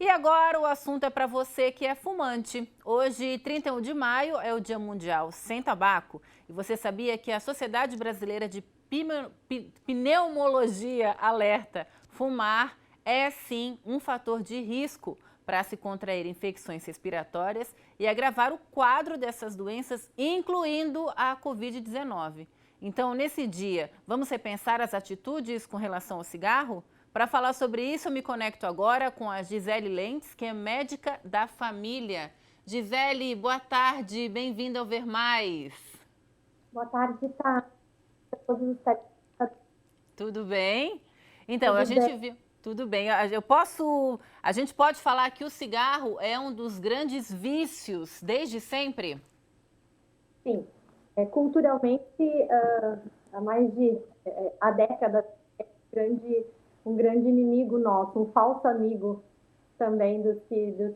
E agora o assunto é para você que é fumante. Hoje, 31 de maio, é o Dia Mundial Sem Tabaco. E você sabia que a Sociedade Brasileira de Pneumologia alerta: fumar é sim um fator de risco para se contrair infecções respiratórias e agravar o quadro dessas doenças, incluindo a Covid-19. Então, nesse dia, vamos repensar as atitudes com relação ao cigarro? Para falar sobre isso, eu me conecto agora com a Gisele Lentes, que é médica da família. Gisele, boa tarde, bem-vinda ao Ver Mais. Boa tarde, tá? Todos os telespectadores, Tudo bem? Então, a tudo bem? gente viu. Tudo bem. A gente pode falar que o cigarro é um dos grandes vícios desde sempre? Sim. Culturalmente, há mais de há décadas, é um grande inimigo nosso, um falso amigo também dos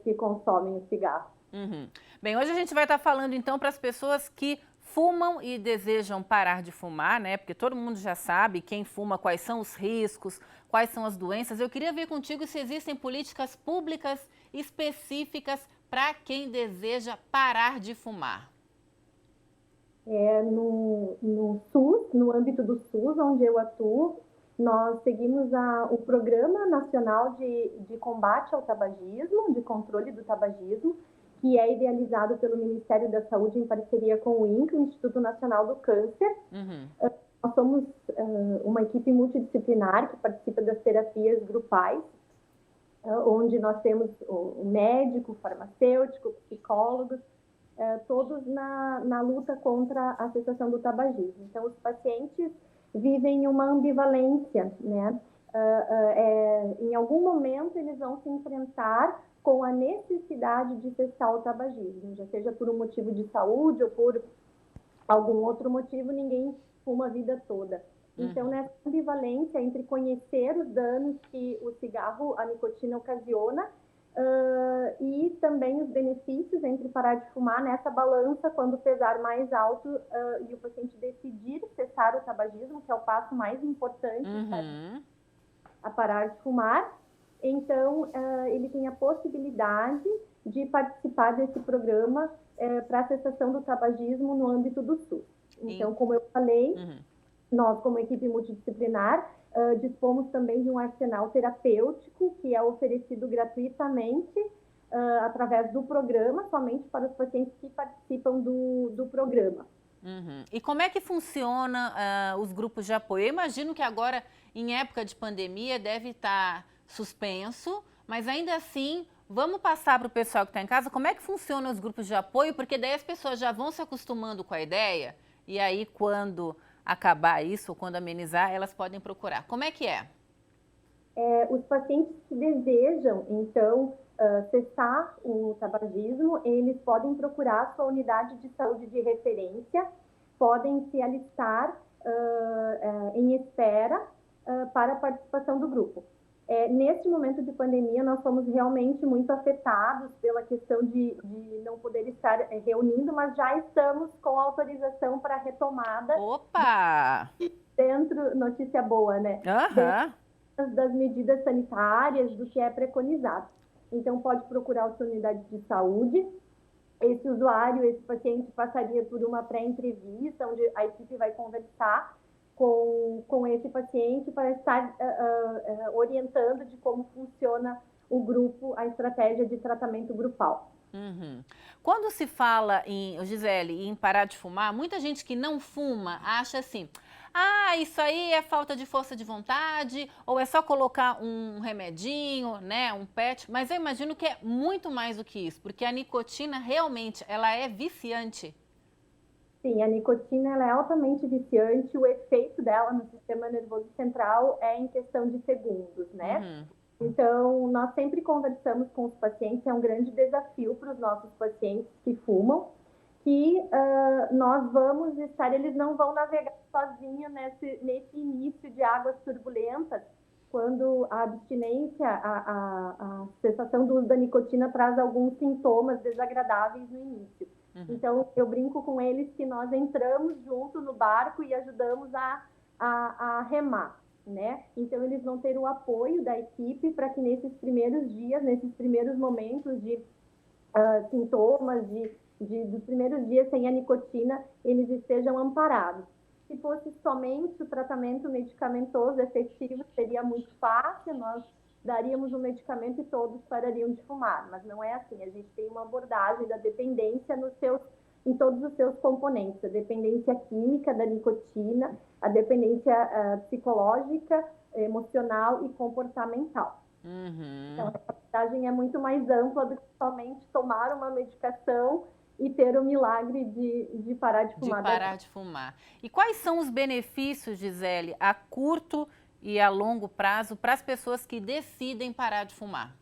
que consomem o cigarro. Uhum. Bem, hoje a gente vai estar falando então para as pessoas que fumam e desejam parar de fumar, né? Porque todo mundo já sabe quem fuma, quais são os riscos, quais são as doenças. Eu queria ver contigo se existem políticas públicas específicas para quem deseja parar de fumar. No SUS, no âmbito do SUS, onde eu atuo, nós seguimos o Programa Nacional de Combate ao Tabagismo, de controle do tabagismo, que é idealizado pelo Ministério da Saúde em parceria com o INCA, o Instituto Nacional do Câncer. Uhum. Nós somos uma equipe multidisciplinar que participa das terapias grupais, onde nós temos o médico, farmacêutico, psicólogos, todos na luta contra a cessação do tabagismo. Então, os pacientes vivem uma ambivalência, né? Em algum momento, eles vão se enfrentar com a necessidade de cessar o tabagismo, já seja por um motivo de saúde ou por algum outro motivo, ninguém fuma a vida toda. Então, Uhum. nessa ambivalência entre conhecer os danos que o cigarro, a nicotina ocasiona, e também os benefícios entre parar de fumar, nessa balança, quando pesar mais alto e o paciente decidir cessar o tabagismo, que é o passo mais importante Uhum. a parar de fumar, então ele tem a possibilidade de participar desse programa para a cessação do tabagismo no âmbito do SUS. Em- Então, como eu falei, uhum. nós, como equipe multidisciplinar, dispomos também de um arsenal terapêutico que é oferecido gratuitamente através do programa, somente para os pacientes que participam do programa. Uhum. E como é que funciona os grupos de apoio? Eu imagino que agora, em época de pandemia, deve estar suspenso, mas ainda assim, vamos passar para o pessoal que está em casa como é que funcionam os grupos de apoio, porque daí as pessoas já vão se acostumando com a ideia, e aí quando acabar isso, ou quando amenizar, elas podem procurar. Como é que é? Os pacientes que desejam, então, cessar o tabagismo, eles podem procurar a sua unidade de saúde de referência, podem se alistar em espera para a participação do grupo. Neste momento de pandemia, nós somos realmente muito afetados pela questão de não poder estar reunindo, mas já estamos com autorização para a retomada Opa! dentro, notícia boa, né? Dentro Aham. das medidas sanitárias, do que é preconizado. Então, pode procurar a sua unidade de saúde. Esse usuário, esse paciente passaria por uma pré-entrevista, onde a equipe vai conversar com esse paciente para estar orientando de como funciona o grupo, a estratégia de tratamento grupal. Uhum. Quando se fala Gisele, em parar de fumar, muita gente que não fuma acha assim: ah, isso aí é falta de força de vontade, ou é só colocar um remedinho, né, um PET. Mas eu imagino que é muito mais do que isso, porque a nicotina realmente ela é viciante. Sim, a nicotina ela é altamente viciante, o efeito dela no sistema nervoso central é em questão de segundos, né? Uhum. Então, nós sempre conversamos com os pacientes, é um grande desafio para os nossos pacientes que fumam, que nós vamos estar, eles não vão navegar sozinhos nesse início de águas turbulentas, quando a abstinência, a cessação do uso da nicotina traz alguns sintomas desagradáveis no início. Uhum. Então, eu brinco com eles que nós entramos junto no barco e ajudamos a remar. né? Então, eles vão ter o apoio da equipe para que nesses primeiros dias, nesses primeiros momentos de sintomas, dos primeiros dias sem a nicotina, eles estejam amparados. Se fosse somente o tratamento medicamentoso efetivo, seria muito fácil, nós daríamos um medicamento e todos parariam de fumar, mas não é assim. A gente tem uma abordagem da dependência em todos os seus componentes, a dependência química da nicotina, a dependência psicológica, emocional e comportamental. Então, a abordagem é muito mais ampla do que somente tomar uma medicação e ter o milagre de parar de fumar. De parar de fumar. E quais são os benefícios, Gisele, a curto e a longo prazo para as pessoas que decidem parar de fumar?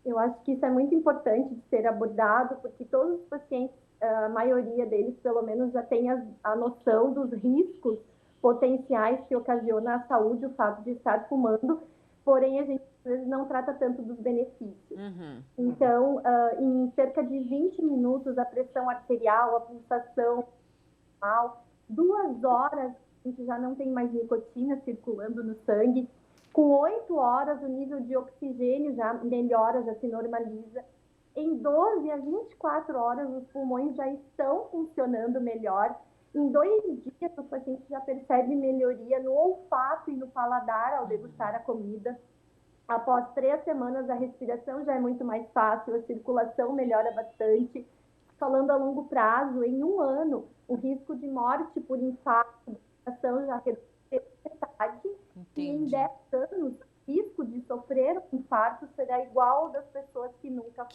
Eu acho que isso é muito importante de ser abordado, porque todos os pacientes, a maioria deles, pelo menos, já tem a noção dos riscos potenciais que ocasiona à saúde o fato de estar fumando, porém a gente às vezes não trata tanto dos benefícios. Então, em cerca de 20 minutos, a pressão arterial, a pulsação normal, 2 horas, a gente já não tem mais nicotina circulando no sangue. Com 8 horas, o nível de oxigênio já melhora, já se normaliza. Em 12 a 24 horas, os pulmões já estão funcionando melhor. Em 2 dias, o paciente já percebe melhoria no olfato e no paladar ao degustar a comida. Após 3 semanas, a respiração já é muito mais fácil, a circulação melhora bastante. Falando a longo prazo, em 1 ano, o risco de morte por infarto já reduz metade. E em 10 anos, o risco de sofrer um infarto será igual ao das pessoas que nunca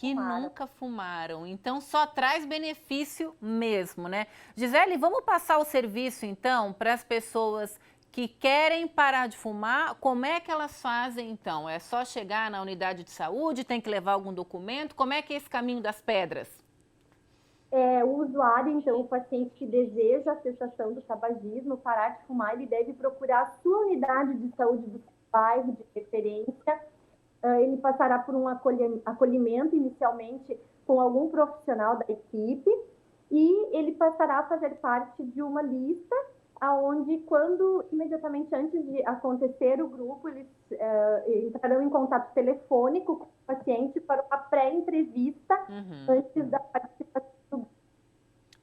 fumaram. Então, só traz benefício mesmo, né? Gisele, vamos passar o serviço, então, para as pessoas que querem parar de fumar. Como é que elas fazem, então? É só chegar na unidade de saúde, tem que levar algum documento? Como é que é esse caminho das pedras? O usuário, então, o paciente que deseja a cessação do tabagismo, parar de fumar, ele deve procurar a sua unidade de saúde do bairro de referência. Ele passará por um acolhimento inicialmente com algum profissional da equipe e ele passará a fazer parte de uma lista aonde, imediatamente antes de acontecer o grupo, eles entrarão em contato telefônico com o paciente para uma pré-entrevista antes da participação.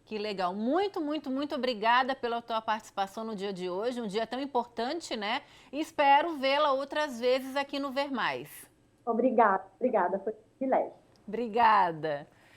Que legal. Muito, muito, muito obrigada pela tua participação no dia de hoje, um dia tão importante, né? E espero vê-la outras vezes aqui no Ver Mais. Obrigada, foi um privilégio. Obrigada.